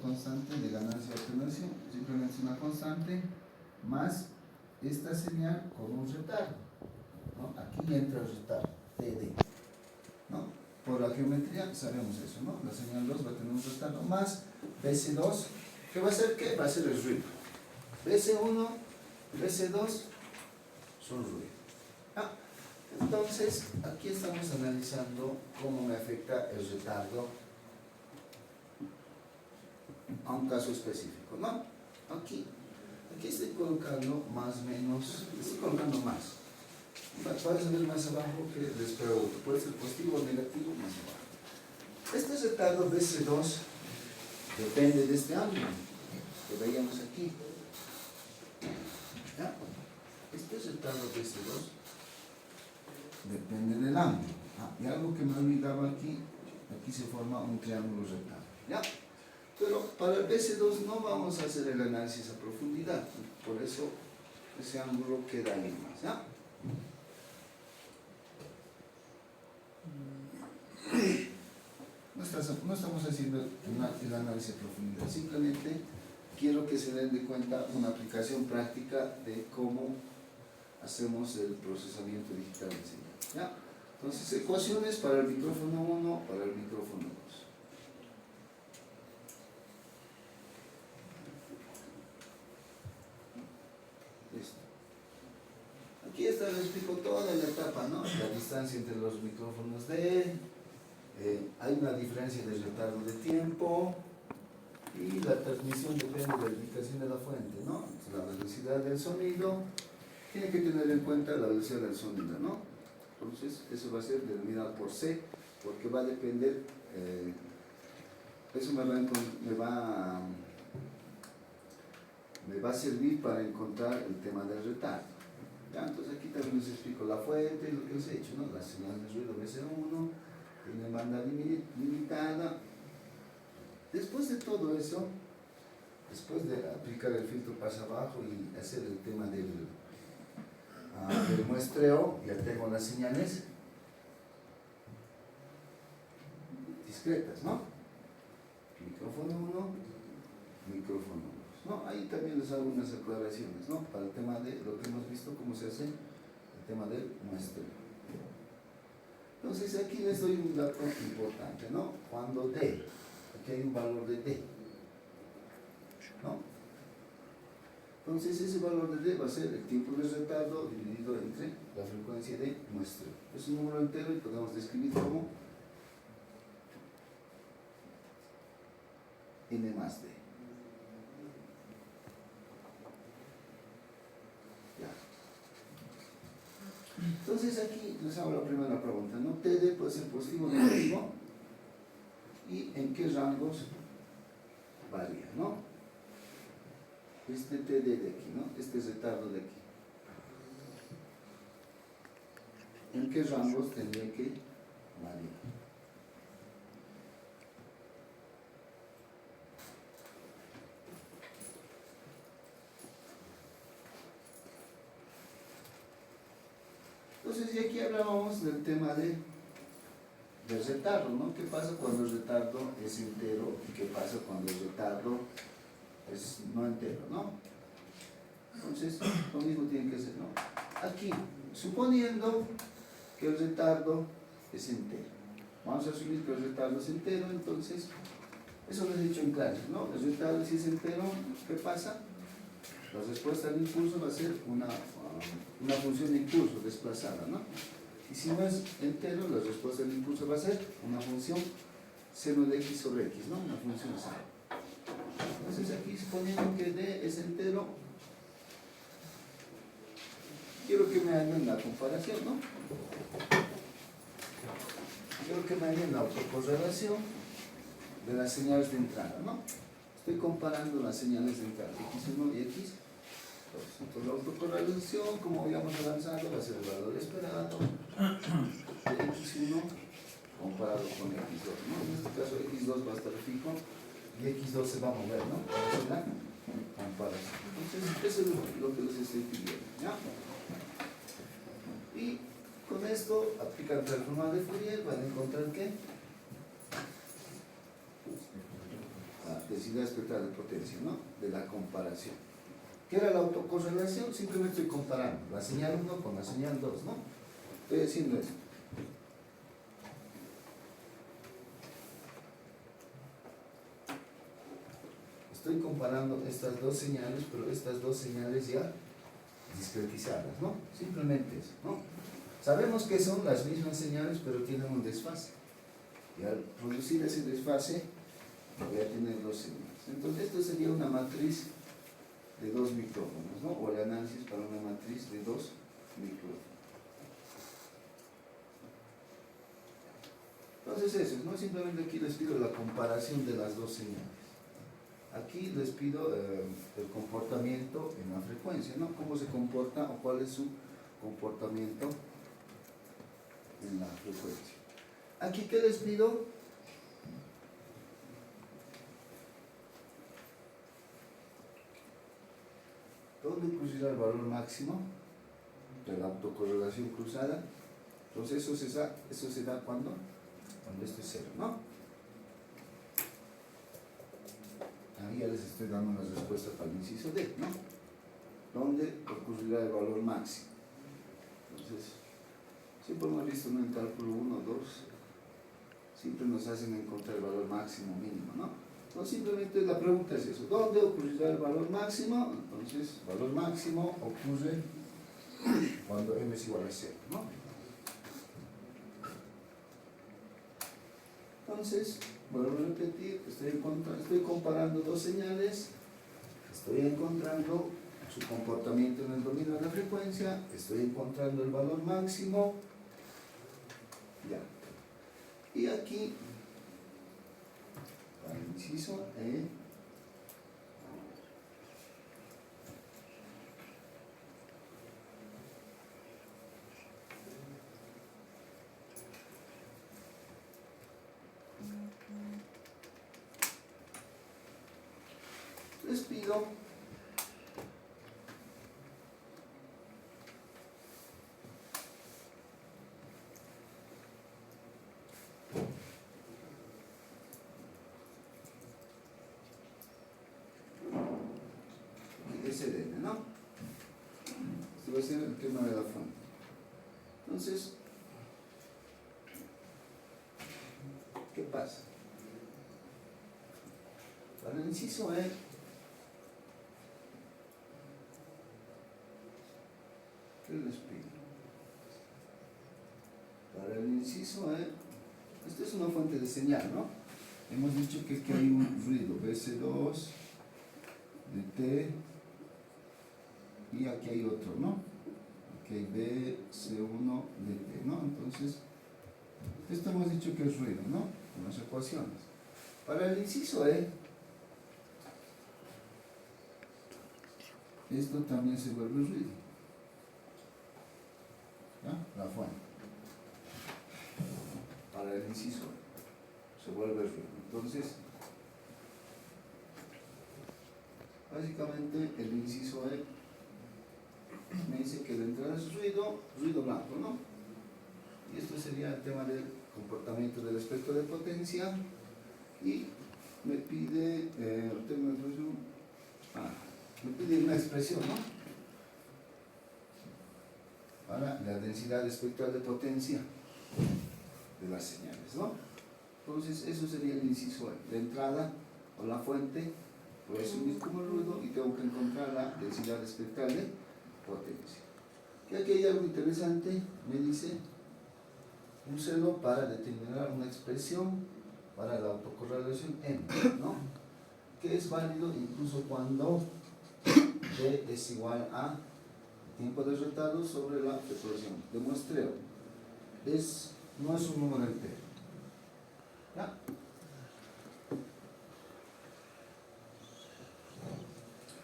constante de ganancia o atenuación, simplemente es una constante más esta señal con un retardo, ¿no? Aquí entra el retardo, TD, ¿no? Por la geometría sabemos eso, ¿no? La señal 2 va a tener un retardo más BC2, ¿qué va a ser? ¿Qué? Va a ser el ruido. BC1 y BC2 son ruido. Entonces, aquí estamos analizando cómo me afecta el retardo a un caso específico, ¿no? Aquí estoy colocando más o menos, estoy colocando más. Puede ver más abajo que les pregunto, puede ser positivo o negativo, más abajo. Este retardo BC2 depende de este ángulo que veíamos aquí. ¿Ya? Este retardo BC2 depende del ángulo. Y algo que me olvidaba aquí se forma un triángulo rectángulo. ¿Ya? Pero para el BC2 no vamos a hacer el análisis a profundidad, por eso ese ángulo queda ahí más. ¿Ya? No estamos haciendo el análisis a profundidad, simplemente quiero que se den de cuenta una aplicación práctica de cómo hacemos el procesamiento digital de señal. ¿Ya? Entonces, ecuaciones para el micrófono 1, para el micrófono 2. Listo. Aquí les explico toda la etapa, ¿no? La distancia entre los micrófonos hay una diferencia de retardo de tiempo y la transmisión depende de la ubicación de la fuente, ¿no? La velocidad del sonido, tiene que tener en cuenta la velocidad del sonido, ¿no? Entonces, eso va a ser denominado por C, porque va a depender, eso me va a servir para encontrar el tema del retardo. ¿Ya? Entonces, aquí también les explico la fuente, lo que os he hecho, ¿no? La señal de ruido BC1, tiene banda limitada. Después de todo eso, después de aplicar el filtro pasa abajo y hacer el tema del muestreo, ya tengo las señales discretas, ¿no? Micrófono 1, micrófono 2, ¿no? Ahí también les hago unas aclaraciones, ¿no? Para el tema de lo que hemos visto, cómo se hace el tema del muestreo. Entonces aquí les doy un dato importante, ¿no? Cuando D, aquí hay un valor de D, ¿no? Entonces ese valor de D va a ser el tiempo de retardo dividido entre la frecuencia de muestreo. Es un número entero y podemos describir como N más D. Ya. Entonces aquí les hago la primera pregunta, ¿no? TD puede ser positivo o negativo y en qué rangos varía, ¿no? Este TD de aquí, ¿no? Este retardo de aquí. ¿En qué rangos tendría que variar? Entonces, y aquí hablábamos del tema del retardo, ¿no? ¿Qué pasa cuando el retardo es entero y qué pasa cuando el retardo es no entero, ¿no? Entonces, lo mismo tiene que ser, ¿no? Aquí, suponiendo que el retardo es entero, vamos a asumir que el retardo es entero, entonces, eso lo he dicho en clase, ¿no? El retardo, si es entero, ¿qué pasa? La respuesta al impulso va a ser una función de impulso desplazada, ¿no? Y si no es entero, la respuesta del impulso va a ser una función seno de x sobre x, ¿no? Una función seno. Entonces aquí, suponiendo que D es entero, quiero que me hagan la comparación, ¿no? Quiero que me hagan la autocorrelación de las señales de entrada, ¿no? Estoy comparando las señales de entrada, x1 y x2. Entonces la autocorrelación, como habíamos avanzado, va a ser el valor esperado de x1 comparado con x2, ¿no? En este caso x2 va a estar fijo y x2 se va a mover, ¿no? Para hacer la comparación. Entonces, eso es lo que les estoy pidiendo, ¿ya? Y con esto, aplican la transformada de Fourier, van a encontrar que la densidad espectral de potencia, ¿no? De la comparación. ¿Qué era la autocorrelación? Simplemente estoy comparando la señal 1 con la señal 2, ¿no? Estoy haciendo esto. Estoy comparando estas dos señales, pero estas dos señales ya discretizadas, ¿no? Simplemente eso, ¿no? Sabemos que son las mismas señales, pero tienen un desfase. Y al producir ese desfase, voy a tener dos señales. Entonces, esto sería una matriz de dos micrófonos, ¿no? O el análisis para una matriz de dos micrófonos. Entonces, eso, ¿no? Simplemente aquí les pido la comparación de las dos señales. Aquí les pido el comportamiento en la frecuencia, ¿no? Cómo se comporta o cuál es su comportamiento en la frecuencia. Aquí, ¿qué les pido? ¿Dónde ocurrirá el valor máximo de la autocorrelación cruzada? Entonces, eso se da cuando esto es 0, ¿no? Ahí ya les estoy dando las respuestas para el inciso D, ¿no? ¿Dónde ocurrirá el valor máximo? Entonces, siempre hemos visto, ¿no? En cálculo 1, 2, siempre nos hacen encontrar el valor máximo mínimo, ¿no? Entonces, simplemente la pregunta es eso: ¿dónde ocurrirá el valor máximo? Entonces, el valor máximo ocurre cuando m es igual a 0, ¿no? Entonces, vuelvo a repetir, estoy comparando dos señales, estoy encontrando su comportamiento en el dominio de la frecuencia, estoy encontrando el valor máximo, ya. Y aquí, para el inciso E, les pido SDN, ¿no? Este va a ser el tema de la fuente. Entonces, ¿qué pasa? Para el inciso E, ¿qué les pido? Para el inciso E, esta es una fuente de señal, ¿no? Hemos dicho que aquí hay un ruido, BC2, DT, y aquí hay otro, ¿no? Aquí hay BC1, DT, ¿no? Entonces, esto hemos dicho que es ruido, ¿no? En las ecuaciones. Para el inciso E, esto también se vuelve ruido, ¿ya? La fuente. Para el inciso E, se vuelve ruido. Entonces, básicamente el inciso E me dice que la entrada es ruido blanco, ¿no? Y esto sería el tema del comportamiento del espectro de potencia. Y me pide, me pide una expresión, ¿no? Para la densidad espectral de potencia de las señales, ¿no? Entonces, eso sería el inciso E. La entrada o la fuente puede asumir como ruido y tengo que encontrar la densidad espectral de potencia. Y aquí hay algo interesante, me dice: úselo para determinar una expresión para la autocorrelación M, ¿no? Que es válido incluso cuando D es igual a tiempo de retardo sobre la frecuencia de muestreo. No es un número entero, ¿ya?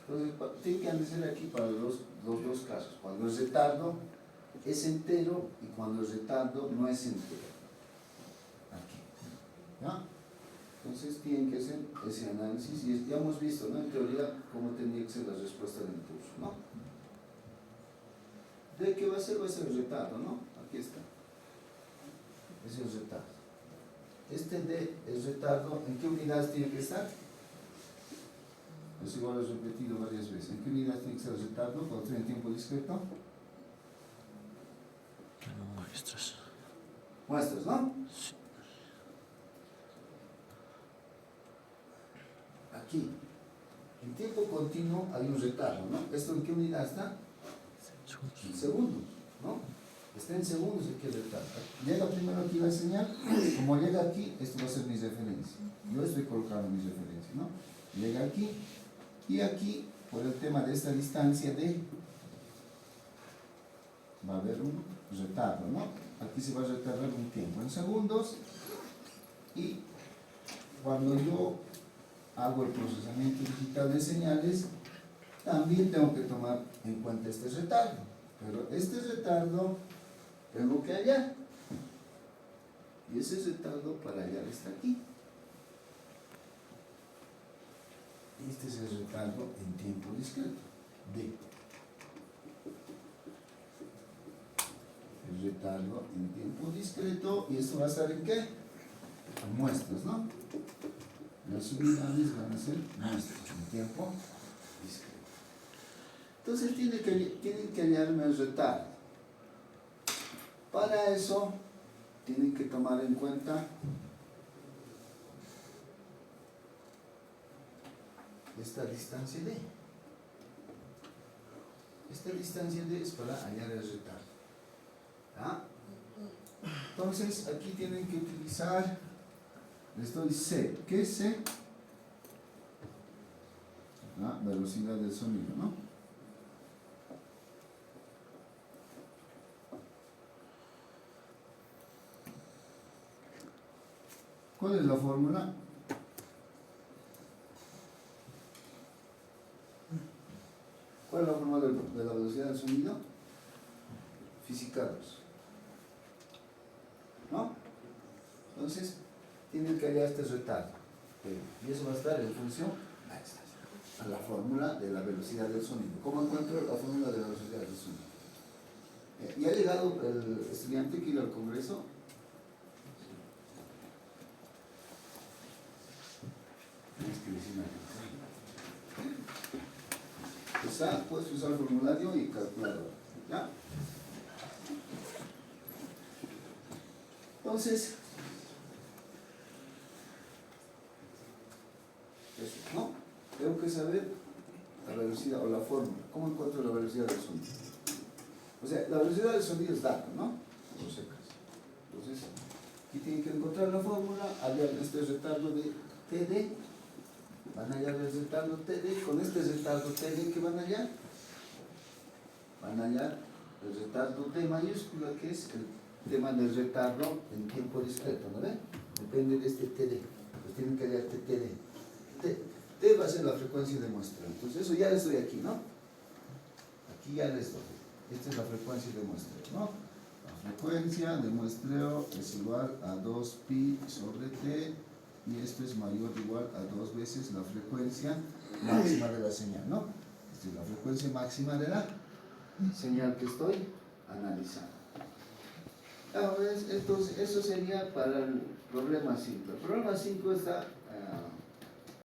Entonces, tiene que analizar aquí para los dos casos: cuando el retardo es entero y cuando el retardo no es entero. Aquí, ¿ya? Entonces tienen que hacer ese análisis y ya hemos visto, ¿no? En teoría, cómo tendría que ser la respuesta del impulso, ¿no? ¿De qué va a ser? Va a ser el retardo, ¿no? Aquí está. Es el retardo. Este D, el retardo, ¿en qué unidades tiene que estar? es igual a repetido varias veces. ¿En qué unidad tiene que ser el retardo cuando tiene tiempo discreto? Muestras. Muestras, ¿no? Sí. Aquí, en tiempo continuo hay un retardo, ¿no? ¿Esto en qué unidad está? En segundos, ¿no? Está en segundos aquí el retardo. Llega primero aquí la señal, como llega aquí, esto va a ser mi referencia. Yo estoy colocando mi referencia, ¿no? Llega aquí, y aquí, por el tema de esta distancia D, va a haber un retardo, ¿no? Aquí se va a retardar un tiempo en segundos, y cuando yo hago el procesamiento digital de señales, también tengo que tomar en cuenta este retardo, pero este retardo tengo que hallar, y ese retardo para hallar está aquí. Este es el retardo en tiempo discreto, D. El retardo en tiempo discreto, y esto va a estar en qué? En muestras, ¿no? Las unidades van a ser muestras en tiempo discreto. Entonces tienen que hallarme el retardo. Para eso tienen que tomar en cuenta esta distancia D. Esta distancia D es para hallar el retardo. ¿Ah? Entonces aquí tienen que utilizar, les doy C. ¿Qué es C? La velocidad del sonido, ¿no? ¿Cuál es la fórmula? ¿Cuál es la fórmula de la velocidad del sonido? Física 2. ¿No? Entonces, tienen que hallar este retardo. Y eso va a estar en función a la fórmula de la velocidad del sonido. ¿Cómo encuentro la fórmula de la velocidad del sonido? ¿Ya ha llegado el estudiante que iba al congreso? Tienes que decirme aquí. Puedes usar el formulario y calculador. ¿Ya? Entonces, eso, ¿no? Tengo que saber la velocidad o la fórmula. ¿Cómo encuentro la velocidad del sonido? O sea, la velocidad del sonido es dato, ¿no? Por si acaso. Entonces, aquí tienen que encontrar la fórmula, hallar este retardo de TD. Van a hallar el retardo TD. Con este retardo TD, ¿qué van a hallar? Van a hallar el retardo D mayúscula, que es el tema del retardo en tiempo discreto, ¿no ven? Depende de este TD. Pues tienen que hallar TD. T va a ser la frecuencia de muestreo. Entonces eso ya les doy aquí, ¿no? Aquí ya les doy. Esta es la frecuencia de muestreo, ¿no? La frecuencia de muestreo es igual a 2pi sobre T, y esto es mayor o igual a 2 veces la frecuencia máxima de la señal, ¿no? Esta es la frecuencia máxima de la señal que estoy analizando. Entonces, eso sería para el problema 5. El problema 5 está